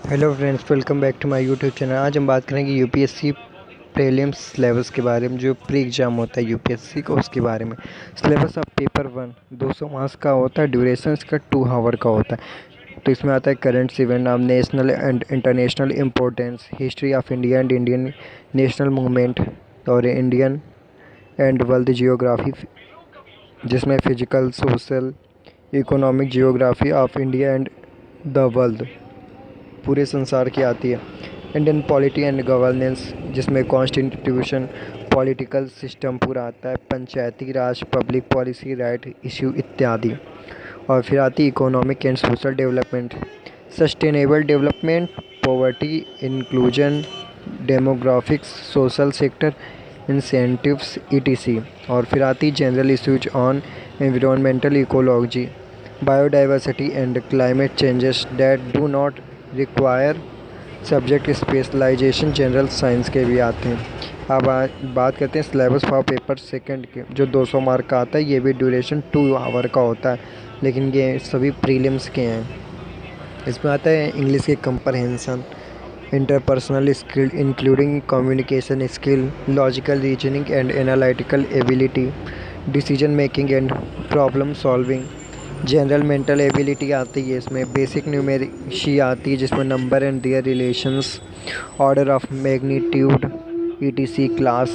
Hello friends, welcome back to my YouTube channel. आज हम बात करेंगे यूपीएससी प्रीलिम्स सिलेबस के बारे में। जो प्री एग्ज़ाम होता है यूपीएससी का, उसके बारे में। सिलेबस ऑफ पेपर 1 200 मार्क्स का होता है। ड्यूरेशन इसका 2 आवर का होता है। तो इसमें आता है currents event of national and international importance, history of India and Indian national movement, और इंडियन एंड वर्ल्ड जियोग्राफी, जिसमें physical, social, economic geography of India and the world, पूरे संसार की आती है। इंडियन पॉलिटी एंड गवर्नेंस, जिसमें constitution, political system पूरा आता है। पंचायती राज, पब्लिक पॉलिसी, राइट इश्यू इत्यादि। और फिर आती है economic and social development, sustainable development, poverty inclusion, demographics, social sector incentives, ETC. और फिर आती है general issues on environmental ecology, biodiversity and climate changes that do not require subject specialization, general science के भी आते हैं। अब बात करते हैं सिलेबस फॉर पेपर सेकंड के, जो 200 मार्क का आता है। ये भी ड्यूरेशन 2 आवर का होता है, लेकिन ये सभी प्रीलिम्स के हैं। इसमें आता है इंग्लिश के comprehension, interpersonal skill including communication skill, logical reasoning and analytical ability, decision making and problem solving, general mental ability आती है। इसमें बेसिक न्यूमेरिशी आती है, जिसमें number and their relations, order of magnitude, etc. Class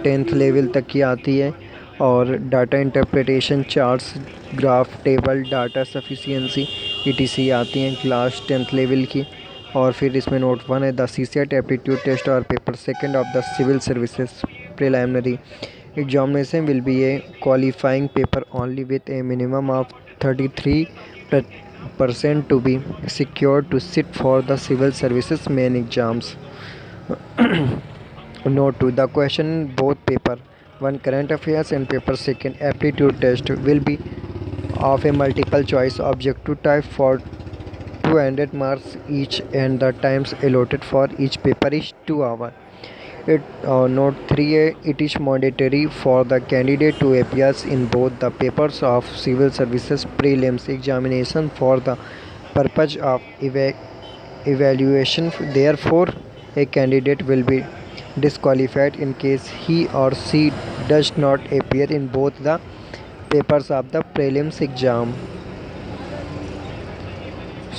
10th level तक की आती है। और data interpretation, charts, graph, table, data sufficiency, etc आती हैं क्लास 10th लेवल की। और फिर इसमें नोट 1 है, द सीसेट एप्टीट्यूड टेस्ट और paper second of the civil services preliminary examination will be a qualifying paper only with a minimum of 33% to be secured to sit for the civil services main exams. Note 2, the question in both paper 1 current affairs and paper 2 aptitude test will be of a multiple choice objective type for 200 marks each, and the times allotted for each paper is 2 hours. Note 3a, it is mandatory for the candidate to appear in both the papers of civil services prelims examination for the purpose of evaluation. Therefore, a candidate will be disqualified in case he or she does not appear in both the papers of the prelims exam.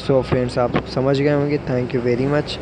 So friends, आप समझ गए होंगे। Thank you very much.